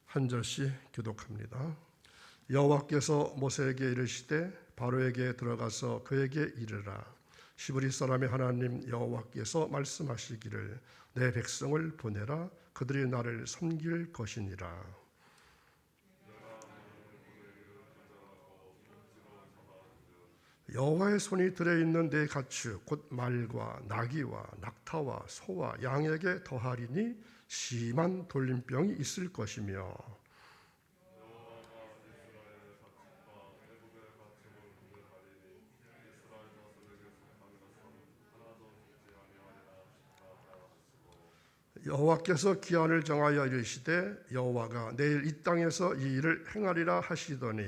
한 절씩 교독합니다. 여호와께서 모세에게 이르시되 바로에게 들어가서 그에게 이르라. 히브리 사람의 하나님 여호와께서 말씀하시기를 내 백성을 보내라. 그들이 나를 섬길 것이니라. 여호와의 손이 들어있는 내 가축 곧 말과 나귀와 낙타와 소와 양에게 더하리니 심한 돌림병이 있을 것이며 여호와께서 기한을 정하여 이르시되 여호와가 내일 이 땅에서 이 일을 행하리라 하시더니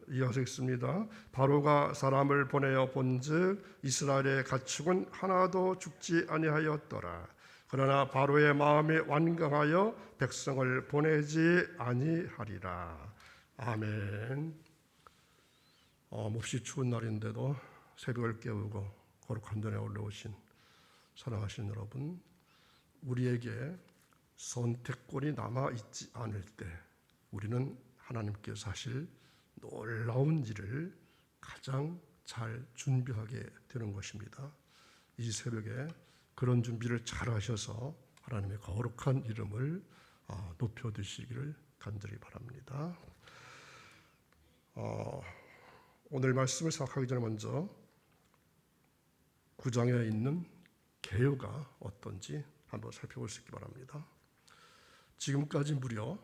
이어서 읽습니다. 바로가 사람을 보내어 본즉 이스라엘의 가축은 하나도 죽지 아니하였더라. 그러나 바로의 마음이 완강하여 백성을 보내지 아니하리라. 아멘. 몹시 추운 날인데도 새벽을 깨우고 거룩한 전에 올라오신 사랑하신 여러분, 우리에게 선택권이 남아있지 않을 때 우리는 하나님께서 하실 놀라운 일을 가장 잘 준비하게 되는 것입니다. 이 새벽에 그런 준비를 잘 하셔서 하나님의 거룩한 이름을 높여드시기를 간절히 바랍니다. 오늘 말씀을 시작하기 전에 먼저 9장에 있는 계유가 어떤지 한번 살펴볼 수 있기 바랍니다. 지금까지 무려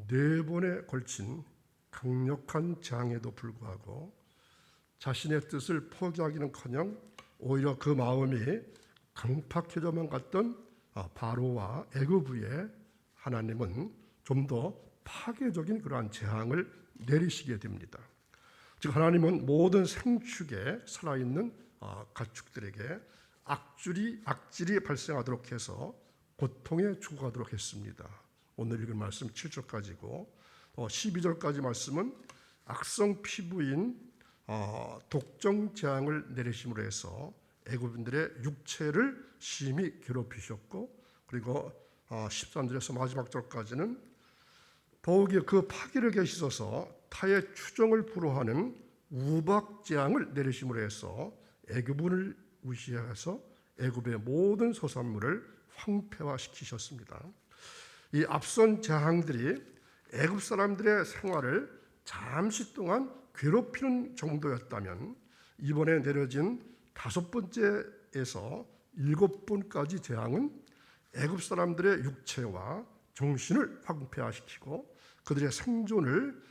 4번에 걸친 강력한 재앙에도 불구하고 자신의 뜻을 포기하기는커녕 오히려 그 마음이 강팍해져만 갔던 바로와 애굽에 하나님은 좀 더 파괴적인 그러한 재앙을 내리시게 됩니다. 즉 하나님은 모든 생축에 살아있는 가축들에게 악질이 발생하도록 해서 고통에 죽어가도록 했습니다. 오늘 읽은 말씀 7절까지고 12절까지 말씀은 악성 피부인 독종 재앙을 내리심으로 해서 애굽인들의 육체를 심히 괴롭히셨고, 그리고 13절에서 마지막 절까지는 더욱이 그 파괴를 계시셔서 타의 추종을 불허하는 우박 재앙을 내리심으로 해서 애굽을 무시해서 애굽의 모든 소산물을 황폐화시키셨습니다. 이 앞선 재앙들이 애굽 사람들의 생활을 잠시 동안 괴롭히는 정도였다면 이번에 내려진 5번째에서 7번까지 재앙은 애굽 사람들의 육체와 정신을 황폐화시키고 그들의 생존을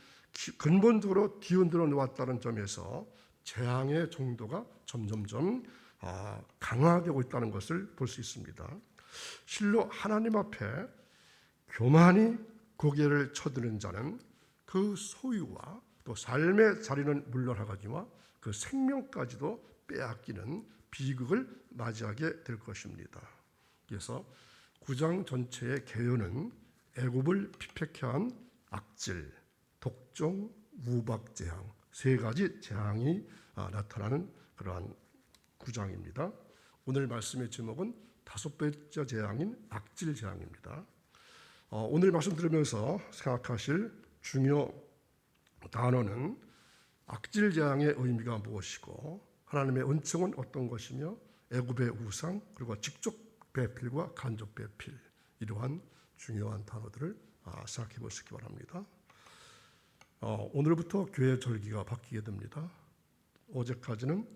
근본적으로 뒤흔들어 놓았다는 점에서 재앙의 정도가 점점점 강하게 오고 있다는 것을 볼 수 있습니다. 실로 하나님 앞에 교만히 고개를 쳐드는 자는 그 소유와 또 삶의 자리는 물러나가지만 그 생명까지도 빼앗기는 비극을 맞이하게 될 것입니다. 그래서 9장 전체의 개요는 애굽을 피폐케 한 악질, 독종, 우박 재앙 3가지 재앙이 나타나는 그러한 9장입니다. 오늘 말씀의 제목은 5번째 재앙인 악질 재앙입니다. 오늘 말씀 들으면서 생각하실 중요 단어는 악질 재앙의 의미가 무엇이고 하나님의 은총은 어떤 것이며 애굽의 우상 그리고 직접 배필과 간접 배필, 이러한 중요한 단어들을 생각해 보시기 바랍니다. 오늘부터 교회 절기가 바뀌게 됩니다. 어제까지는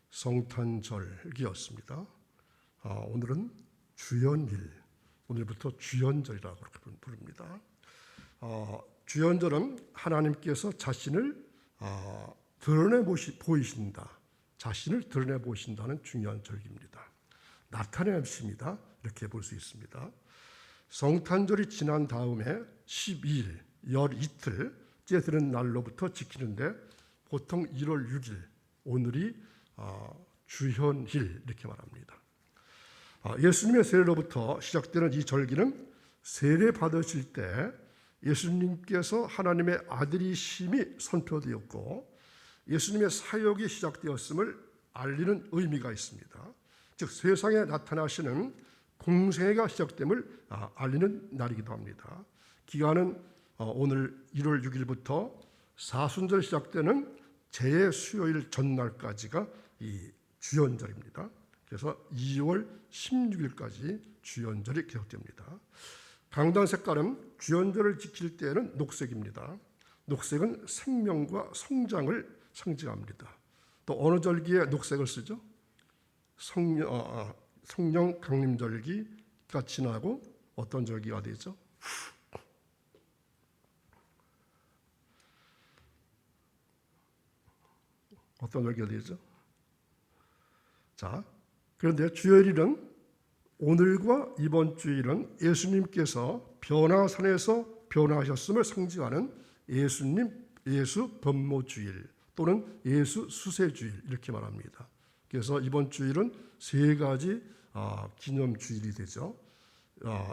성탄절기였습니다. 오늘은 주연일, 오늘부터 주연절이라고 그렇게 부릅니다. 주연절은 하나님께서 자신을 드러내 보이신다, 자신을 드러내 보이신다는 중요한 절기입니다. 나타내십니다. 이렇게 볼 수 있습니다. 성탄절이 지난 다음에 12일, 열 이틀째 되는 날로부터 지키는데 보통 1월 6일, 오늘이 주현일 이렇게 말합니다. 예수님의 세례로부터 시작되는 이 절기는 세례 받으실 때 예수님께서 하나님의 아들이심이 선포되었고 예수님의 사역이 시작되었음을 알리는 의미가 있습니다. 즉 세상에 나타나시는 공생애가 시작됨을 알리는 날이기도 합니다. 기간은 오늘 1월 6일부터 사순절 시작되는 재수요일 전날까지가 이 주연절입니다. 그래서 2월 16일까지 주연절이 계속됩니다. 강단 색깔은 주연절을 지킬 때에는 녹색입니다. 녹색은 생명과 성장을 상징합니다. 또 어느 절기에 녹색을 쓰죠? 성령 강림절기가 지나고 어떤 절기가 되죠? 어떤 절기가 되죠? 자, 그런데 주일은 오늘과 이번 주일은 예수님께서 변화산에서 변화하셨음을 상징하는 예수 변모주일 또는 예수 수세주일 이렇게 말합니다. 그래서 이번 주일은 세 가지 기념주일이 되죠.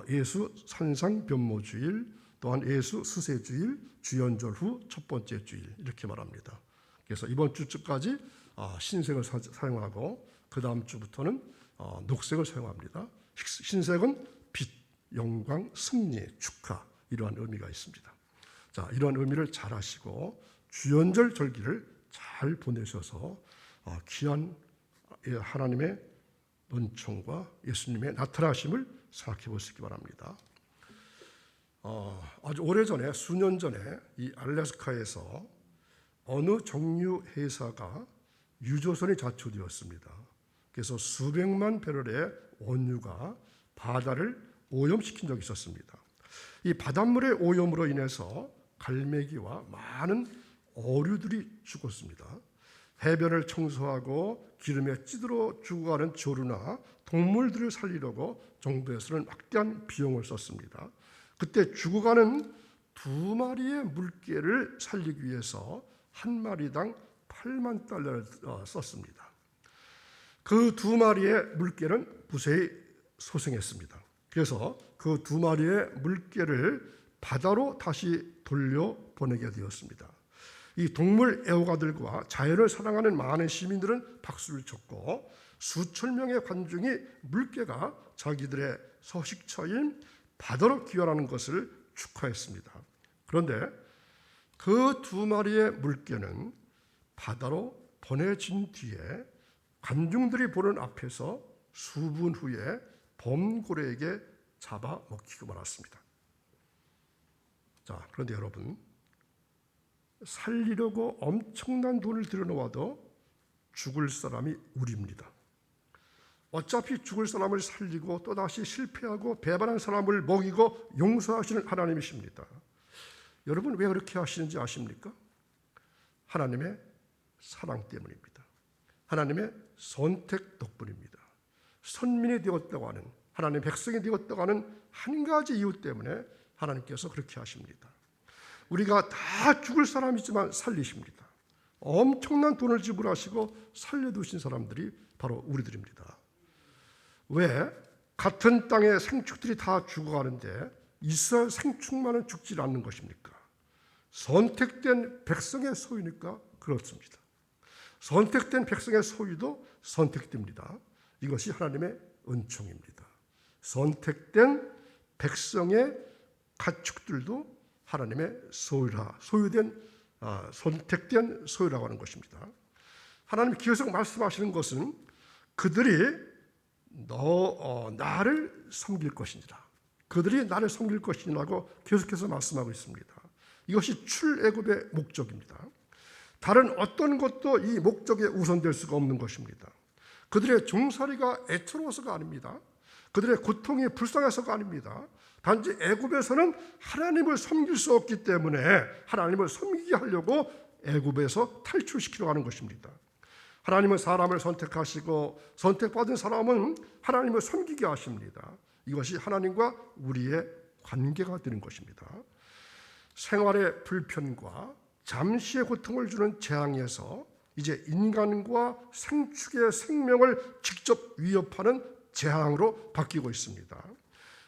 예수 산상 변모주일, 또한 예수 수세주일, 주연절 후 첫 번째 주일 이렇게 말합니다. 그래서 이번 주까지 흰색을 사용하고 그 다음 주부터는 녹색을 사용합니다. 흰색은 빛, 영광, 승리, 축하 이러한 의미가 있습니다. 자, 이러한 의미를 잘 아시고 주연절 절기를 잘 보내셔서 귀한 하나님의 은총과 예수님의 나타나심을 생각해 보시기 바랍니다. 아주 오래전에 수년 전에 이 알래스카에서 어느 정유 회사가 유조선이 자초되었습니다. 그래서 수백만 배럴의 원유가 바다를 오염시킨 적이 있었습니다. 이 바닷물의 오염으로 인해서 갈매기와 많은 어류들이 죽었습니다. 해변을 청소하고 기름에 찌들어 죽어가는 조류나 동물들을 살리려고 정부에서는 막대한 비용을 썼습니다. 그때 죽어가는 2마리의 물개를 살리기 위해서 한 마리당 $80,000를 썼습니다. 그 2마리의 물개는 무사히 소생했습니다. 그래서 그 2마리의 물개를 바다로 다시 돌려보내게 되었습니다. 이 동물 애호가들과 자연을 사랑하는 많은 시민들은 박수를 쳤고 수천 명의 관중이 물개가 자기들의 서식처인 바다로 귀환하는 것을 축하했습니다. 그런데 그 2마리의 물개는 바다로 보내진 뒤에 관중들이 보는 앞에서 수분 후에 범고래에게 잡아먹히고 말았습니다. 자, 그런데 여러분, 살리려고 엄청난 돈을 들여놓아도 죽을 사람이 우리입니다. 어차피 죽을 사람을 살리고 또다시 실패하고 배반한 사람을 먹이고 용서하시는 하나님이십니다. 여러분 왜 그렇게 하시는지 아십니까? 하나님의 사랑 때문입니다. 하나님의 선택 덕분입니다. 선민이 되었다고 하는, 하나님의 백성이 되었다고 하는 한 가지 이유 때문에 하나님께서 그렇게 하십니다. 우리가 다 죽을 사람이지만 살리십니다. 엄청난 돈을 지불하시고 살려두신 사람들이 바로 우리들입니다. 왜? 같은 땅의 생축들이 다 죽어가는데 이스라엘 생축만은 죽지 않는 것입니까? 선택된 백성의 소유니까 그렇습니다. 선택된 백성의 소유도 선택됩니다. 이것이 하나님의 은총입니다. 선택된 백성의 가축들도 하나님의 소유된 선택된 소유라고 하는 것입니다. 하나님 계속 말씀하시는 것은 그들이 나를 섬길 것이니라. 그들이 나를 섬길 것이라고 계속해서 말씀하고 있습니다. 이것이 출애굽의 목적입니다. 다른 어떤 것도 이 목적에 우선될 수가 없는 것입니다. 그들의 종살이가 애처로워서가 아닙니다. 그들의 고통이 불쌍해서가 아닙니다. 단지 애굽에서는 하나님을 섬길 수 없기 때문에 하나님을 섬기게 하려고 애굽에서 탈출시키려고 하는 것입니다. 하나님은 사람을 선택하시고 선택받은 사람은 하나님을 섬기게 하십니다. 이것이 하나님과 우리의 관계가 되는 것입니다. 생활의 불편과 잠시의 고통을 주는 재앙에서 이제 인간과 생축의 생명을 직접 위협하는 재앙으로 바뀌고 있습니다.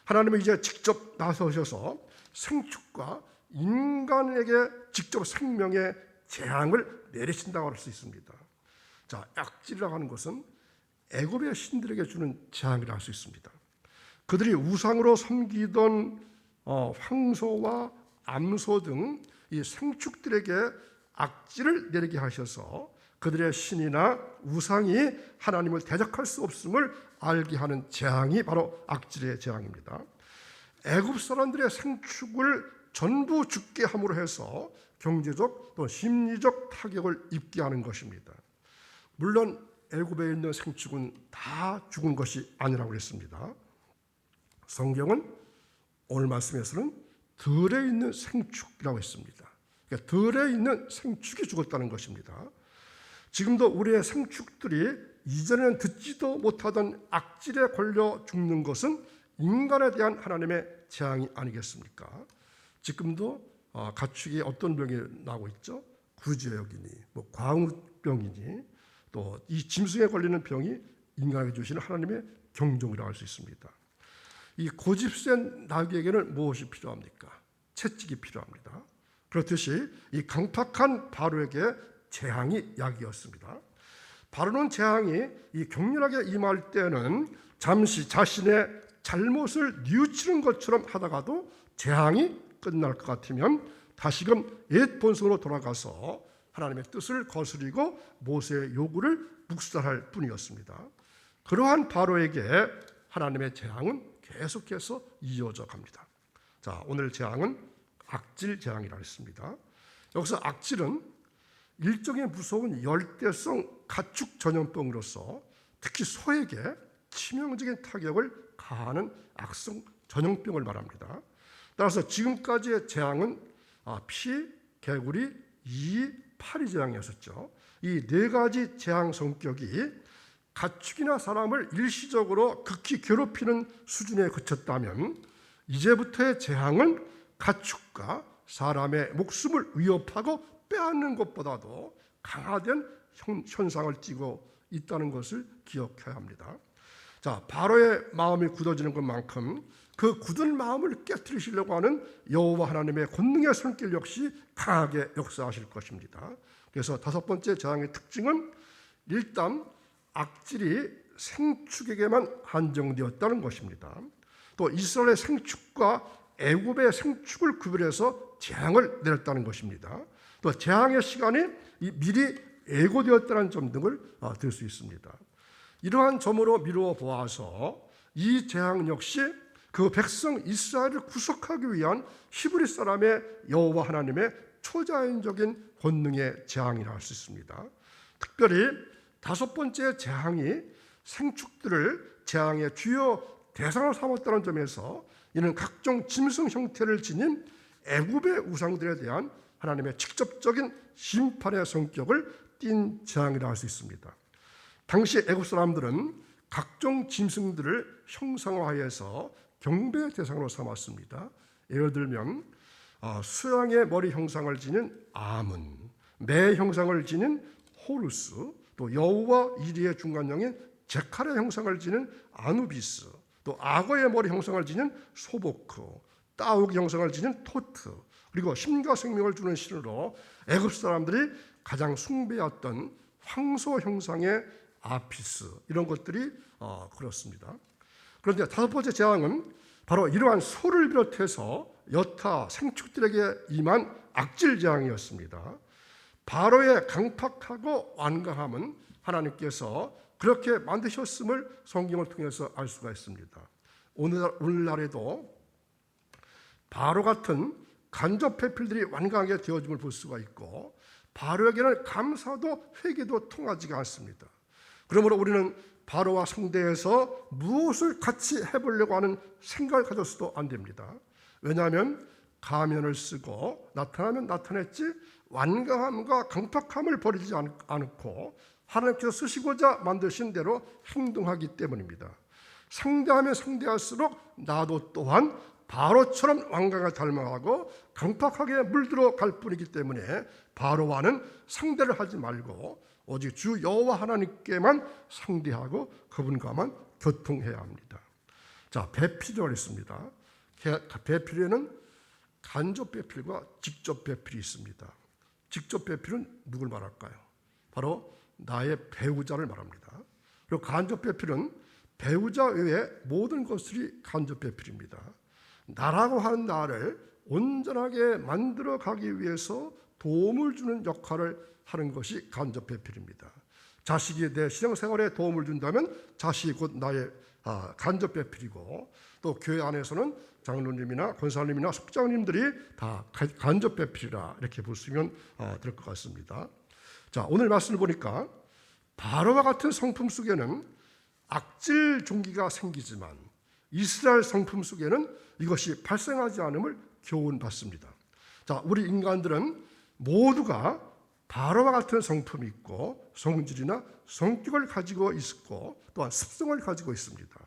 하나님은 이제 직접 나서셔서 생축과 인간에게 직접 생명의 재앙을 내리신다고 할 수 있습니다. 자, 악질이라고 하는 것은 애굽의 신들에게 주는 재앙이라 할 수 있습니다. 그들이 우상으로 섬기던 황소와 암소 등 이 생축들에게 악질을 내리게 하셔서 그들의 신이나 우상이 하나님을 대적할 수 없음을 알게 하는 재앙이 바로 악질의 재앙입니다. 애굽 사람들의 생축을 전부 죽게 함으로 해서 경제적 또 심리적 타격을 입게 하는 것입니다. 물론 애굽에 있는 생축은 다 죽은 것이 아니라고 했습니다. 성경은 오늘 말씀에서는 들에 있는 생축이라고 했습니다. 그러니까 들에 있는 생축이 죽었다는 것입니다. 지금도 우리의 생축들이 이전에는 듣지도 못하던 악질에 걸려 죽는 것은 인간에 대한 하나님의 재앙이 아니겠습니까? 지금도 가축이 어떤 병이 나고 있죠? 구제역이니 광우병이니 또 이 짐승에 걸리는 병이 인간에게 주시는 하나님의 경종이라고 할 수 있습니다. 이 고집센 나귀에게는 무엇이 필요합니까? 채찍이 필요합니다. 그렇듯이 이 강팍한 바로에게 재앙이 약이었습니다. 바로는 재앙이 이 격렬하게 임할 때는 잠시 자신의 잘못을 뉘우치는 것처럼 하다가도 재앙이 끝날 것 같으면 다시금 옛 본성으로 돌아가서 하나님의 뜻을 거스리고 모세의 요구를 묵살할 뿐이었습니다. 그러한 바로에게 하나님의 재앙은 계속해서 이어져 갑니다. 자, 오늘 재앙은 악질 재앙이라 했습니다. 여기서 악질은 일종의 무서운 열대성 가축 전염병으로서 특히 소에게 치명적인 타격을 가하는 악성 전염병을 말합니다. 따라서 지금까지의 재앙은 피, 개구리, 이, 파리 재앙이었었죠. 이 네 가지 재앙 성격이 가축이나 사람을 일시적으로 극히 괴롭히는 수준에 그쳤다면 이제부터의 재앙은 가축과 사람의 목숨을 위협하고 빼앗는 것보다도 강화된 현상을 띠고 있다는 것을 기억해야 합니다. 자, 바로의 마음이 굳어지는 것만큼 그 굳은 마음을 깨트리시려고 하는 여호와 하나님의 권능의 손길 역시 강하게 역사하실 것입니다. 그래서 다섯 번째 재앙의 특징은 일단 악질이 생축에게만 한정되었다는 것입니다. 또 이스라엘의 생축과 애굽의 생축을 구별해서 재앙을 내렸다는 것입니다. 또 재앙의 시간이 미리 예고되었다는 점 등을 들 수 있습니다. 이러한 점으로 미루어 보아서 이 재앙 역시 그 백성 이스라엘을 구속하기 위한 히브리 사람의 여호와 하나님의 초자연적인 권능의 재앙이라 할 수 있습니다. 특별히 다섯 번째 재앙이 생축들을 재앙의 주요 대상으로 삼았다는 점에서 이는 각종 짐승 형태를 지닌 애굽의 우상들에 대한 하나님의 직접적인 심판의 성격을 띤 재앙이라 할 수 있습니다. 당시 애굽 사람들은 각종 짐승들을 형상화해서 경배의 대상으로 삼았습니다. 예를 들면 수양의 머리 형상을 지닌 아문, 매 형상을 지닌 호루스, 또 여우와 이리의 중간형인 제칼의 형상을 지닌 아누비스, 또 악어의 머리 형상을 지닌 소보크, 따옥 형상을 지닌 토트, 그리고 힘과 생명을 주는 신으로 애굽 사람들이 가장 숭배했던 황소 형상의 아피스, 이런 것들이 그렇습니다. 그런데 다섯 번째 재앙은 바로 이러한 소를 비롯해서 여타 생축들에게 임한 악질 재앙이었습니다. 바로의 강팍하고 완강함은 하나님께서 그렇게 만드셨음을 성경을 통해서 알 수가 있습니다. 오늘날에도 바로 같은 간접 회필들이 완강하게 되어짐을 볼 수가 있고 바로에게는 감사도 회개도 통하지가 않습니다. 그러므로 우리는 바로와 상대해서 무엇을 같이 해보려고 하는 생각을 가져서도 안 됩니다. 왜냐하면 가면을 쓰고 나타나면 나타냈지 완강함과 강팍함을 버리지 않고 하나님께서 쓰시고자 만드신 대로 행동하기 때문입니다. 상대하면 상대할수록 나도 또한 바로처럼 완강을 닮아가고 강팍하게 물들어 갈 뿐이기 때문에 바로와는 상대를 하지 말고 오직 주 여호와 하나님께만 상대하고 그분과만 교통해야 합니다. 자, 배필이라고 했습니다. 배필에는 간접 배필과 직접 배필이 있습니다. 직접 배필은 누굴 말할까요? 바로 나의 배우자를 말합니다. 그리고 간접 배필은 배우자 외에 모든 것들이 간접 배필입니다. 나라고 하는 나를 온전하게 만들어 가기 위해서 도움을 주는 역할을 하는 것이 간접 배필입니다. 자식이 내 신앙생활에 도움을 준다면 자식이 곧 나의 간접 배필이고, 또 교회 안에서는 장로님이나 권사님이나 속장님들이 다 간접 배필이라 이렇게 보시면 될 것 같습니다. 자, 오늘 말씀을 보니까 바로와 같은 성품 속에는 악질 종기가 생기지만 이스라엘 성품 속에는 이것이 발생하지 않음을 교훈받습니다. 자, 우리 인간들은 모두가 바로와 같은 성품이 있고 성질이나 성격을 가지고 있고 또한 습성을 가지고 있습니다.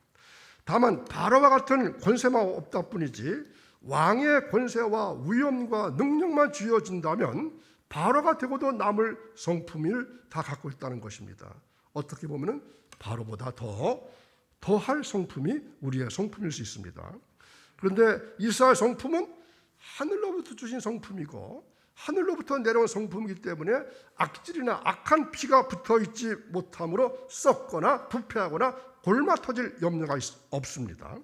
다만 바로와 같은 권세만 없다 뿐이지 왕의 권세와 위엄과 능력만 쥐어진다면 바로가 되고도 남을 성품을 다 갖고 있다는 것입니다. 어떻게 보면 바로보다 더할 성품이 우리의 성품일 수 있습니다. 그런데 이스라엘 성품은 하늘로부터 주신 성품이고 하늘로부터 내려온 성품이기 때문에 악질이나 악한 피가 붙어있지 못함으로 썩거나 부패하거나 골마 터질 염려가 없습니다.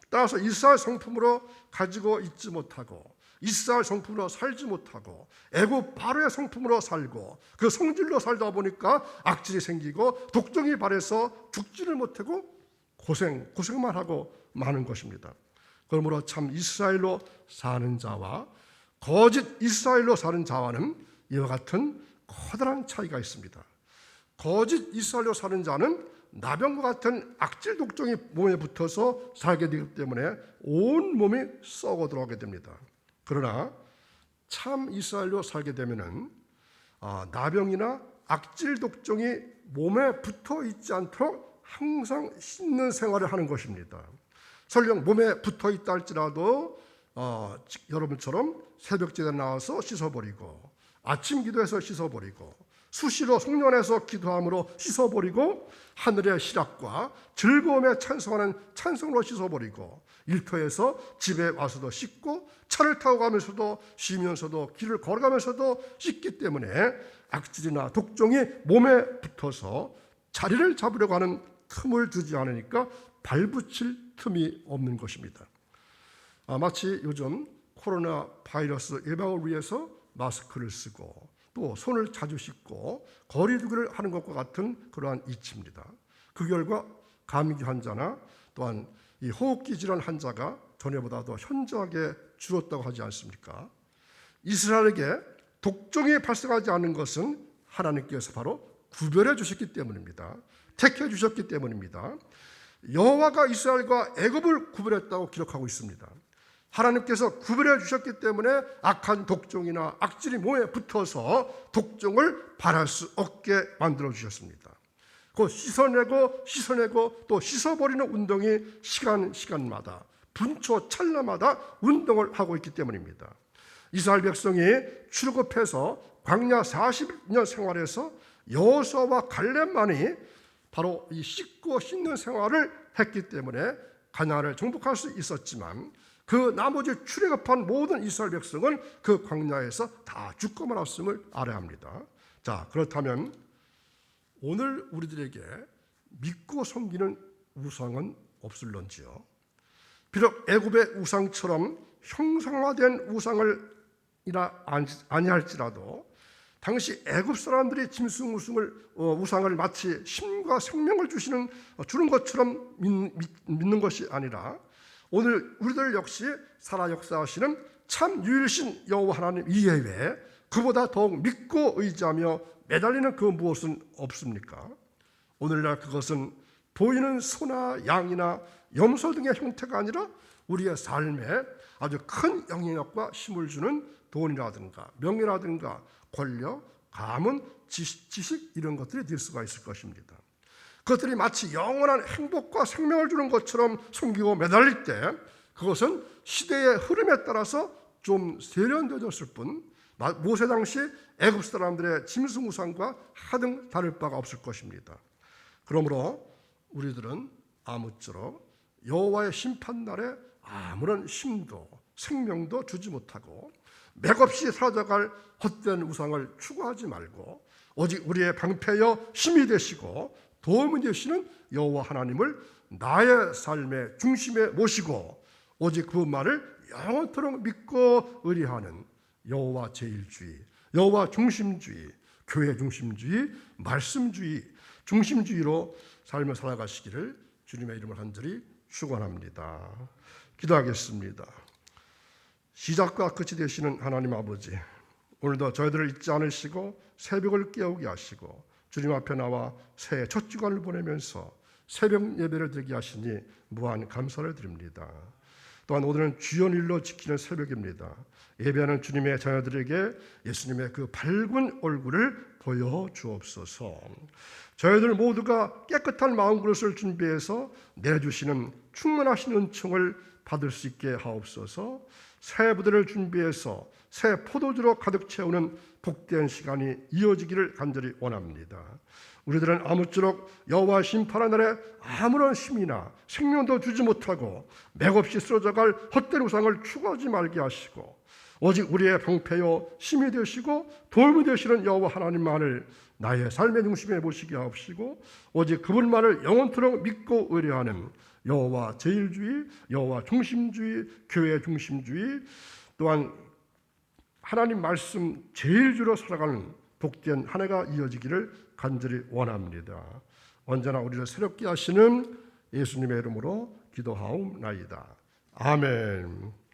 따라서 이스라엘 성품으로 가지고 있지 못하고 이스라엘 성품으로 살지 못하고 애굽 바로의 성품으로 살고 그 성질로 살다 보니까 악질이 생기고 독종이 발해서 죽지를 못하고 고생만 하고 마는 것입니다. 그러므로 참 이스라엘로 사는 자와 거짓 이스라엘로 사는 자와는 이와 같은 커다란 차이가 있습니다. 거짓 이스라엘로 사는 자는 나병과 같은 악질 독종이 몸에 붙어서 살게 되기 때문에 온 몸이 썩어 들어가게 됩니다. 그러나 참 이스라엘로 살게 되면은 나병이나 악질 독종이 몸에 붙어 있지 않도록 항상 씻는 생활을 하는 것입니다. 설령 몸에 붙어 있다 할지라도 여러분처럼 새벽제에 나와서 씻어버리고 아침 기도에서 씻어버리고 수시로 송년회에서 기도함으로 씻어버리고 하늘의 희락과 즐거움에 찬송하는 찬송으로 씻어버리고 일터에서 집에 와서도 씻고 차를 타고 가면서도 쉬면서도 길을 걸어가면서도 씻기 때문에 악질이나 독종이 몸에 붙어서 자리를 잡으려고 하는 틈을 두지 않으니까 발붙일 틈이 없는 것입니다. 마치 요즘 코로나 바이러스 예방을 위해서 마스크를 쓰고 또 손을 자주 씻고 거리 두기를 하는 것과 같은 그러한 이치입니다. 그 결과 감기 환자나 또한 이 호흡기 질환 환자가 전에보다도 현저하게 줄었다고 하지 않습니까? 이스라엘에게 독종이 발생하지 않는 것은 하나님께서 바로 구별해 주셨기 때문입니다. 택해 주셨기 때문입니다. 여호와가 이스라엘과 애굽을 구별했다고 기록하고 있습니다. 하나님께서 구별해 주셨기 때문에 악한 독종이나 악질이 몸에 붙어서 독종을 발할 수 없게 만들어 주셨습니다. 그 씻어내고 또 씻어버리는 운동이 시간마다 분초 찰나마다 운동을 하고 있기 때문입니다. 이스라엘 백성이 출애굽해서 광야 40년 생활에서 여호수아와 갈렙만이 바로 이 씻고 씻는 생활을 했기 때문에 가나안을 정복할 수 있었지만 그 나머지 출애굽한 모든 이스라엘 백성은 그 광야에서 다 죽고 말았음을 알아야 합니다. 자, 그렇다면 오늘 우리들에게 믿고 섬기는 우상은 없을런지요? 비록 애굽의 우상처럼 형상화된 우상을 아니할지라도 당시 애굽 사람들이 우상을 마치 힘과 생명을 주는 것처럼 믿는 것이 아니라 오늘 우리들 역시 살아 역사하시는 참 유일신 여호와 하나님 이외에 그보다 더욱 믿고 의지하며 매달리는 그 무엇은 없습니까? 오늘날 그것은 보이는 소나 양이나 염소 등의 형태가 아니라 우리의 삶에 아주 큰 영향력과 힘을 주는 돈이라든가 명예라든가 권력, 가문, 지식 이런 것들이 될 수가 있을 것입니다. 그것들이 마치 영원한 행복과 생명을 주는 것처럼 섬기고 매달릴 때 그것은 시대의 흐름에 따라서 좀 세련되어졌을 뿐 모세 당시 애굽 사람들의 짐승우상과 하등 다를 바가 없을 것입니다. 그러므로 우리들은 아무쪼록 여호와의 심판날에 아무런 힘도 생명도 주지 못하고 맥없이 사라져갈 헛된 우상을 추구하지 말고 오직 우리의 방패여 힘이 되시고 도움이 되시는 여호와 하나님을 나의 삶의 중심에 모시고 오직 그분만을 영원토록 믿고 의뢰하는 여호와 제일주의, 여호와 중심주의, 교회 중심주의, 말씀주의, 중심주의로 삶을 살아가시기를 주님의 이름을 간절히 축원합니다. 기도하겠습니다. 시작과 끝이 되시는 하나님 아버지, 오늘도 저희들을 잊지 않으시고 새벽을 깨우게 하시고 주님 앞에 나와 새해 첫 주간을 보내면서 새벽 예배를 드리게 하시니 무한 감사를 드립니다. 또한 오늘은 주연일로 지키는 새벽입니다. 예배하는 주님의 자녀들에게 예수님의 그 밝은 얼굴을 보여 주옵소서. 저희들 모두가 깨끗한 마음 그릇을 준비해서 내주시는 충만하신 은총을 받을 수 있게 하옵소서. 새 부대를 준비해서 새 포도주로 가득 채우는 복된 시간이 이어지기를 간절히 원합니다. 우리들은 아무쪼록 여호와 심판의 날에 아무런 힘이나 생명도 주지 못하고 맥없이 쓰러져갈 헛된 우상을 추구하지 말게 하시고 오직 우리의 방패요 힘이 되시고 도움이 되시는 여호와 하나님만을 나의 삶의 중심에 모시게 하옵시고 오직 그분만을 영원토록 믿고 의뢰하는 여호와 제일주의, 여호와 중심주의, 교회 중심주의, 또한 하나님 말씀 제일주로 살아가는 복된 한 해가 이어지기를 간절히 원합니다. 언제나 우리를 새롭게 하시는 예수님의 이름으로 기도하옵나이다. 아멘.